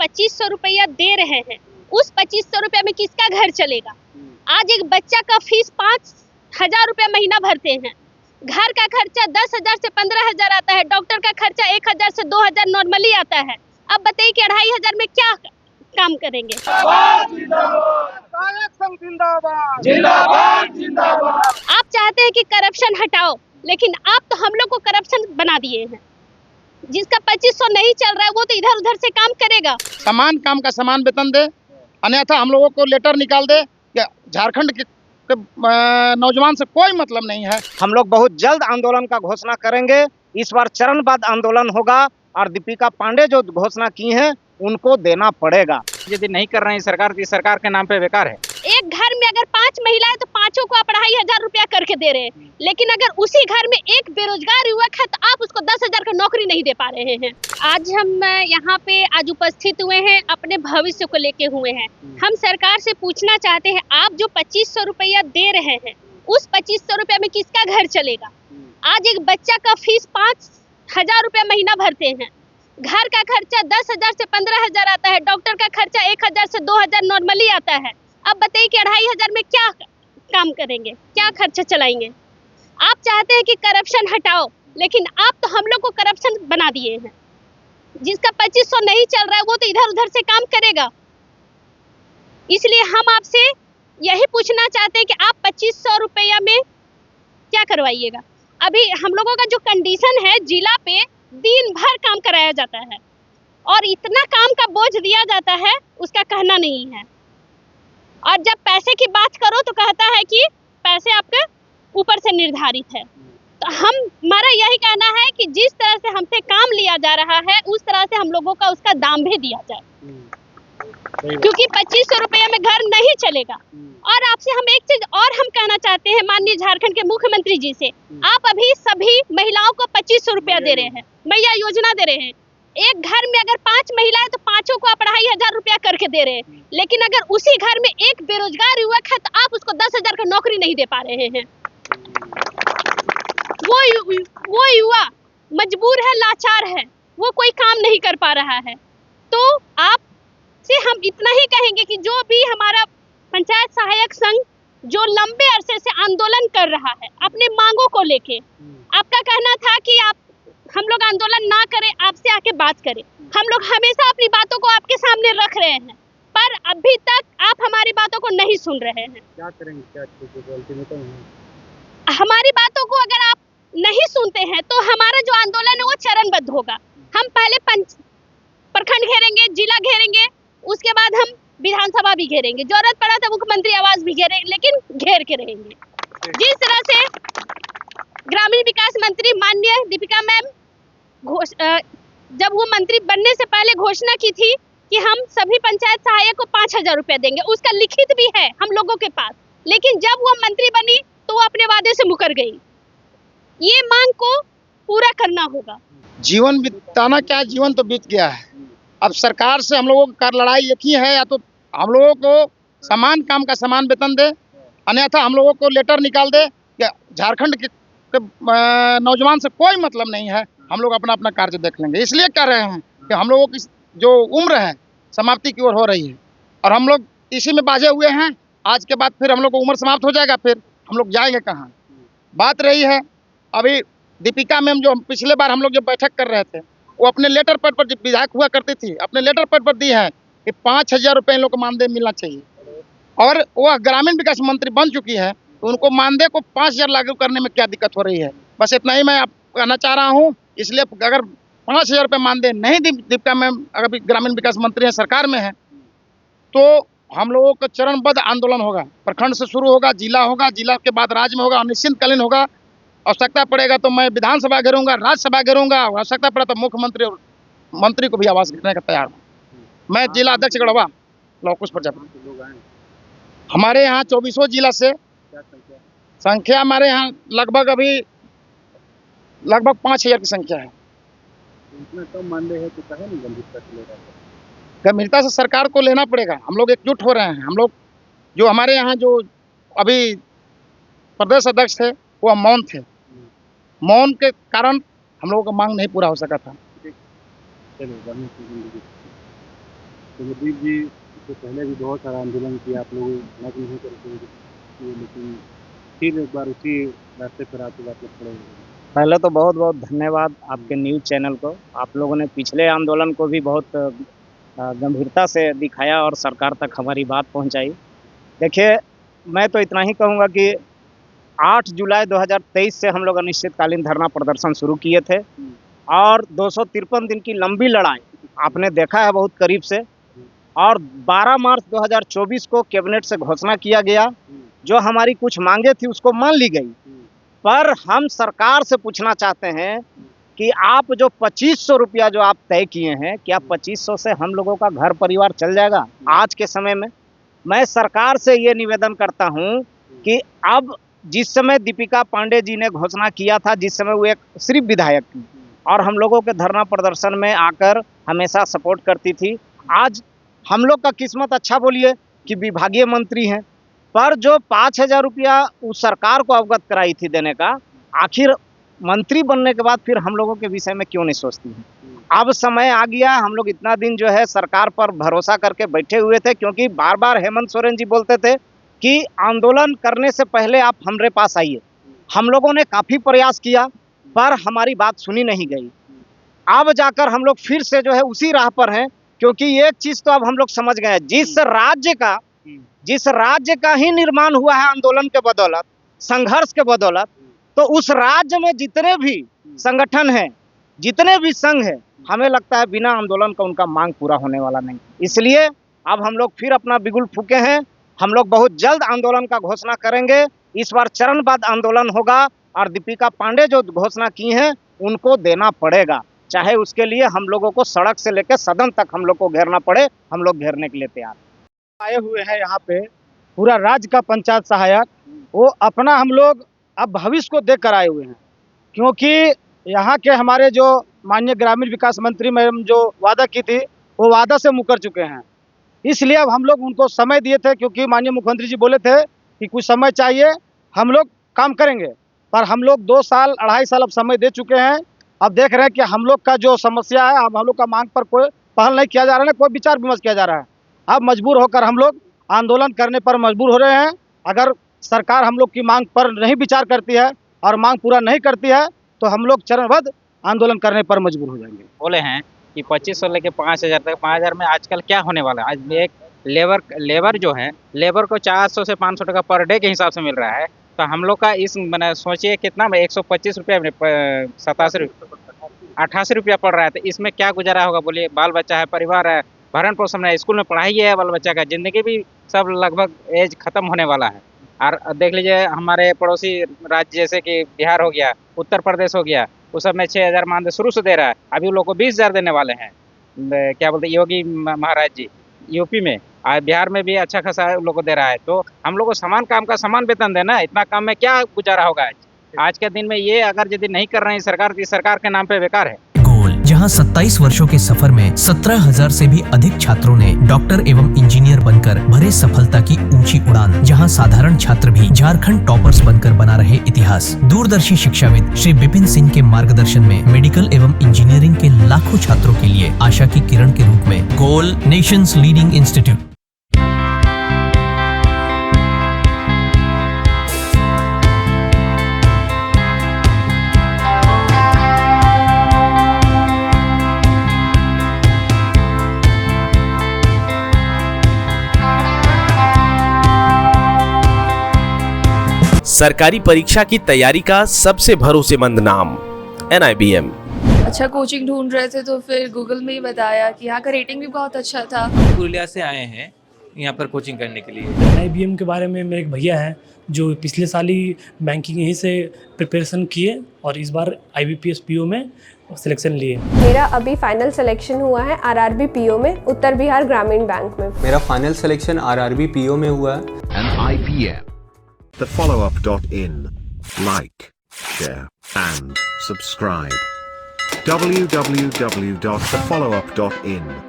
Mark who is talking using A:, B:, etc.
A: 2500 रुपया दे रहे हैं, उस 2500 रुपया में किसका घर चलेगा? आज एक बच्चा का फीस 5000 रुपया महीना भरते हैं, घर का खर्चा 10,000 से 15,000 आता है, डॉक्टर का खर्चा 1,000 से 2,000 नॉर्मली आता है। अब बताइए कि 2,500 में क्या काम करेंगे? आप चाहते हैं कि करप्शन हटाओ, लेकिन आप तो हम लोग को करप्शन बना दिए हैं। जिसका 2500 नहीं चल रहा है वो तो इधर उधर से काम करेगा।
B: समान काम का समान वेतन दे, अन्यथा हम लोगों को लेटर निकाल दे। झारखंड के नौजवान से कोई मतलब नहीं है।
C: हम लोग बहुत जल्द आंदोलन का घोषणा करेंगे। इस बार चरणबद्ध आंदोलन होगा और दीपिका पांडे जो घोषणा की है उनको देना पड़ेगा।
D: यदि नहीं कर रहे हैं सरकार तो सरकार के नाम पे बेकार है।
A: एक घर में अगर 5 महिलाएं तो पांचों को आप 2,500 रुपया करके दे रहे हैं, लेकिन अगर उसी घर में एक बेरोजगार युवक है तो आप उसको 10,000 का नौकरी नहीं दे पा रहे हैं। आज हम यहाँ पे आज उपस्थित हुए हैं, अपने भविष्य को लेके हुए हैं। हम सरकार से पूछना चाहते हैं, आप जो 2500 रुपया दे रहे हैं, उस 2500 रुपया में किसका घर चलेगा? आज एक बच्चा का फीस 5000 रुपया महीना भरते हैं, घर का खर्चा 10,000 से 15,000 आता है, डॉक्टर का खर्चा 1,000 से 2,000 नॉर्मली आता है। अब बताइए कि 2,500 में क्या काम करेंगे, क्या खर्चा चलाएंगे? आप चाहते हैं कि करप्शन हटाओ, लेकिन आप तो हम लोग को करप्शन बना दिए हैं। जिसका 2500 नहीं चल रहा है वो तो इधर उधर से काम करेगा। इसलिए हम आपसे यही पूछना चाहते हैं कि आप 2500 रुपया में क्या करवाइएगा? अभी हम लोगों का जो कंडीशन है, जिला पे दिन भर काम कराया जाता है और इतना काम का बोझ दिया जाता है, उसका कहना नहीं है। और जब पैसे की बात करो तो कहता है कि पैसे आपके ऊपर से निर्धारित है। तो हमारा यही कहना है कि जिस तरह से हमसे काम लिया जा रहा है, उस तरह से हम लोगों का उसका दाम भी दिया जाए, क्योंकि 2500 रुपया में घर नहीं चलेगा। और आपसे हम एक चीज और हम कहना चाहते हैं, माननीय झारखंड के मुख्यमंत्री जी से, आप अभी सभी महिलाओं को 2500 रुपया दे रहे हैं, मैया योजना दे रहे हैं। एक घर में अगर 5 महिलाएं तो पांचों को आप 2,500 रुपया करके दे रहे हैं, लेकिन अगर उसी घर में एक बेरोजगार युवक है तो आप उसको 10,000 का नौकरी नहीं दे पा रहे हैं। वो युवा मजबूर है, लाचार है, वो कोई काम नहीं कर पा रहा है। तो आप से हम इतना ही कहेंगे कि जो भी हमारा पंचायत सहायक संघ जो लंबे अरसे से आंदोलन कर रहा है अपने मांगों को लेके, आपका कहना था कि हम लोग आंदोलन ना करें, आपसे आके बात करें। हम लोग हमेशा अपनी बातों को आपके सामने रख रहे हैं, पर अभी तक आप हमारी बातों को नहीं सुन रहे हैं।
D: क्या करेंगे? क्या
A: हमारी बातों को अगर आप नहीं सुनते हैं तो हमारा जो आंदोलन है वो चरणबद्ध होगा। हम पहले प्रखंड घेरेंगे, जिला घेरेंगे, उसके बाद हम विधानसभा भी घेरेंगे, जरूरत पड़ा तो मुख्यमंत्री आवास भी घेरेंगे, लेकिन घेर के रहेंगे। जिस तरह से ग्रामीण विकास मंत्री माननीय दीपिका मैम जब वो मंत्री बनने से पहले घोषणा की थी कि हम सभी पंचायत सहायक को 5,000 रुपया देंगे, उसका लिखित भी है हम लोगों के पास, लेकिन जब वो मंत्री बनी तो वो अपने वादे से मुकर गई। ये मांग को पूरा करना होगा।
B: जीवन बिताना क्या, जीवन तो बीत गया है। अब सरकार से हम लोगों की लड़ाई एक ही है, या तो हम लोगों को समान काम का समान वेतन दे, अन्यथा हम लोगों को लेटर निकाल दे। झारखंड के नौजवान से कोई मतलब नहीं है, हम लोग अपना अपना कार्य देख लेंगे। इसलिए कह रहे हैं कि हम लोगों की जो उम्र है समाप्ति की ओर हो रही है और हम लोग इसी में बाझे हुए हैं। आज के बाद फिर हम लोग को उम्र समाप्त हो जाएगा, फिर हम लोग जाएंगे कहाँ? बात रही है अभी दीपिका मैम, जो पिछले बार हम लोग जो बैठक कर रहे थे, वो अपने लेटर पैड पर विधायक हुआ करती थी, अपने लेटर पैड पर दी है कि 5,000 रुपये इन लोग को मानदेय मिलना चाहिए। और वह ग्रामीण विकास मंत्री बन चुकी है, तो उनको मानदेय को 5,000 लागू करने में क्या दिक्कत हो रही है? बस इतना ही मैं आप कहना चाह रहा हूँ। इसलिए अगर 5,000 रुपये मानदेय नहीं दीपिका मैम अगर ग्रामीण विकास मंत्री है, सरकार में है, तो हम लोगों का चरणबद्ध आंदोलन होगा। प्रखंड से शुरू होगा, जिला होगा, जिला के बाद राज्य में होगा, अनिश्चितकालीन होगा। आवश्यकता पड़ेगा तो मैं विधानसभा घेरूंगा, राज्यसभा घेरूंगा, आवश्यकता पड़ा तो मुख्यमंत्री और मंत्री को भी आवास घेरने का तैयार हूँ। मैं जिला अध्यक्ष गढ़वा लौकुश प्रजापति। हमारे यहाँ 24 जिला से संख्या हमारे यहाँ लगभग अभी 5,000 की संख्या है।
D: इतना कम मानदेय है तो काहे नहीं गंभीरता से ले रहा है?
B: गंभीरता से सरकार को लेना पड़ेगा। हम लोग एकजुट हो रहे हैं। हम लोग जो हमारे यहाँ जो अभी प्रदेश अध्यक्ष थे वो मौन थे, मौन के कारण हम लोगों का मांग नहीं पूरा हो सका था।
D: तो नवदीप जी तो पहले भी बहुत सारा आंदोलन किया आप लोग अलग नहीं करते लेकिन फिर एक बार उसी रास्ते पर आते वापस खड़े हो गए।
C: पहले तो बहुत बहुत धन्यवाद आपके न्यूज़ चैनल को। आप लोगों ने पिछले आंदोलन को भी बहुत गंभीरता से दिखाया और सरकार तक हमारी बात पहुंचाई। देखिए, मैं तो इतना ही कहूँगा कि 8 जुलाई 2023 से हम लोग अनिश्चितकालीन धरना प्रदर्शन शुरू किए थे और 253 दिन की लंबी लड़ाई आपने देखा है बहुत करीब से, और 12 मार्च 2024 को कैबिनेट से घोषणा किया गया। जो हमारी कुछ मांगे थी उसको मान ली गई, पर हम सरकार से पूछना चाहते हैं कि आप जो 2500 रुपया जो आप तय किए हैं, क्या 2500 से हम लोगों का घर परिवार चल जाएगा आज के समय में? मैं सरकार से ये निवेदन करता हूँ कि अब जिस समय दीपिका पांडे जी ने घोषणा किया था, जिस समय वो एक सिर्फ विधायक थी और हम लोगों के धरना प्रदर्शन में आकर हमेशा सपोर्ट करती थी, आज हम लोग का किस्मत अच्छा बोलिए कि विभागीय मंत्री हैं, पर जो 5000 रुपया उस सरकार को अवगत कराई थी देने का, आखिर मंत्री बनने के बाद फिर हम लोगों के विषय में क्यों नहीं सोचती हैं? अब समय आ गया, हम लोग इतना दिन जो है सरकार पर भरोसा करके बैठे हुए थे, क्योंकि बार बार हेमंत सोरेन जी बोलते थे कि आंदोलन करने से पहले आप हमारे पास आइए। हम लोगों ने काफ़ी प्रयास किया पर हमारी बात सुनी नहीं गई। अब जाकर हम लोग फिर से जो है उसी राह पर हैं, क्योंकि एक चीज़ तो अब हम लोग समझ गए हैं, जिस राज्य का ही निर्माण हुआ है आंदोलन के बदौलत, संघर्ष के बदौलत, तो उस राज्य में जितने भी संगठन हैं, जितने भी संघ हैं, हमें लगता है बिना आंदोलन का उनका मांग पूरा होने वाला नहीं। इसलिए अब हम लोग फिर अपना बिगुल फूके हैं। हम लोग बहुत जल्द आंदोलन का घोषणा करेंगे। इस बार चरणबद्ध आंदोलन होगा और दीपिका पांडे जो घोषणा की हैं उनको देना पड़ेगा, चाहे उसके लिए हम लोगों को सड़क से लेकर सदन तक हम लोग को घेरना पड़े, हम लोग घेरने के लिए तैयार
B: आए हुए हैं। यहाँ पे पूरा राज्य का पंचायत सहायक, वो अपना हम लोग अब भविष्य को देख कर आए हुए हैं, क्योंकि यहाँ के हमारे जो माननीय ग्रामीण विकास मंत्री मैडम जो वादा की थी वो वादा से मुकर चुके हैं। इसलिए अब हम लोग उनको समय दिए थे, क्योंकि माननीय मुख्यमंत्री जी बोले थे कि कुछ समय चाहिए, हम लोग काम करेंगे, पर हम लोग 2 साल 2.5 साल अब समय दे चुके हैं। अब देख रहे हैं कि हम लोग का जो समस्या है, अब हम लोग का मांग पर कोई पहल नहीं किया जा रहा है, कोई विचार विमर्श किया जा रहा है। अब मजबूर होकर हम लोग आंदोलन करने पर मजबूर हो रहे हैं। अगर सरकार हम लोग की मांग पर नहीं विचार करती है और मांग पूरा नहीं करती है तो हम लोग चरणबद्ध आंदोलन करने पर मजबूर हो जाएंगे।
E: बोले हैं कि 2500 लेके 5000 तक। 5000 में आजकल क्या होने वाला है? आज एक लेबर जो है, लेबर को 400 से 500 टका पर डे के हिसाब से मिल रहा है, तो हम लोग का इस मैंने सोचिए कितना 125 रुपया 88 रुपया पड़ रहा है, तो इसमें क्या गुजारा होगा बोलिए? बाल बच्चा है, परिवार है, भरण पोषण है, स्कूल में पढ़ाई है, बाल बच्चा का ज़िंदगी भी सब लगभग एज ख़त्म होने वाला है। और देख लीजिए हमारे पड़ोसी राज्य जैसे कि बिहार हो गया, उत्तर प्रदेश हो गया, उस सब में 6000 मानदेय शुरू से दे रहा है, अभी उन लोग को 20,000 देने वाले हैं। क्या बोलते योगी महाराज जी यूपी में, और बिहार में भी अच्छा खासा उन लोग को दे रहा है। तो हम लोग को समान काम का समान वेतन देना, इतना काम में क्या गुजारा होगा? आज के दिन में ये अगर यदि नहीं कर रहे हैं सरकार, तो सरकार के नाम पे बेकार है।
F: जहां 27 वर्षों के सफर में 17,000 से भी अधिक छात्रों ने डॉक्टर एवं इंजीनियर बनकर भरे सफलता की ऊंची उड़ान, जहां साधारण छात्र भी झारखंड टॉपर्स बनकर बना रहे इतिहास। दूरदर्शी शिक्षाविद श्री विपिन सिंह के मार्गदर्शन में मेडिकल एवं इंजीनियरिंग के लाखों छात्रों के लिए आशा की किरण के रूप में गोल, नेशंस लीडिंग इंस्टीट्यूट।
G: सरकारी परीक्षा की तैयारी का सबसे भरोसेमंद नाम NIBM।
H: अच्छा कोचिंग ढूंढ रहे थे तो फिर गूगल में ही बताया कि यहाँ का रेटिंग भी बहुत अच्छा था।
I: पुरुलिया से आए हैं यहाँ पर कोचिंग करने के लिए।
J: NIBM के बारे में मेरे एक भैया हैं जो पिछले साल ही बैंकिंग यहीं से प्रिपरेशन किए और इस बार IBPS PO में सिलेक्शन लिए।
K: मेरा अभी फाइनल सिलेक्शन हुआ है RRB PO में, उत्तर बिहार ग्रामीण बैंक में।
L: मेरा फाइनल सिलेक्शन RRB PO में हुआ है।
M: NIBM, thefollowup.in. Like, share and subscribe. www.thefollowup.in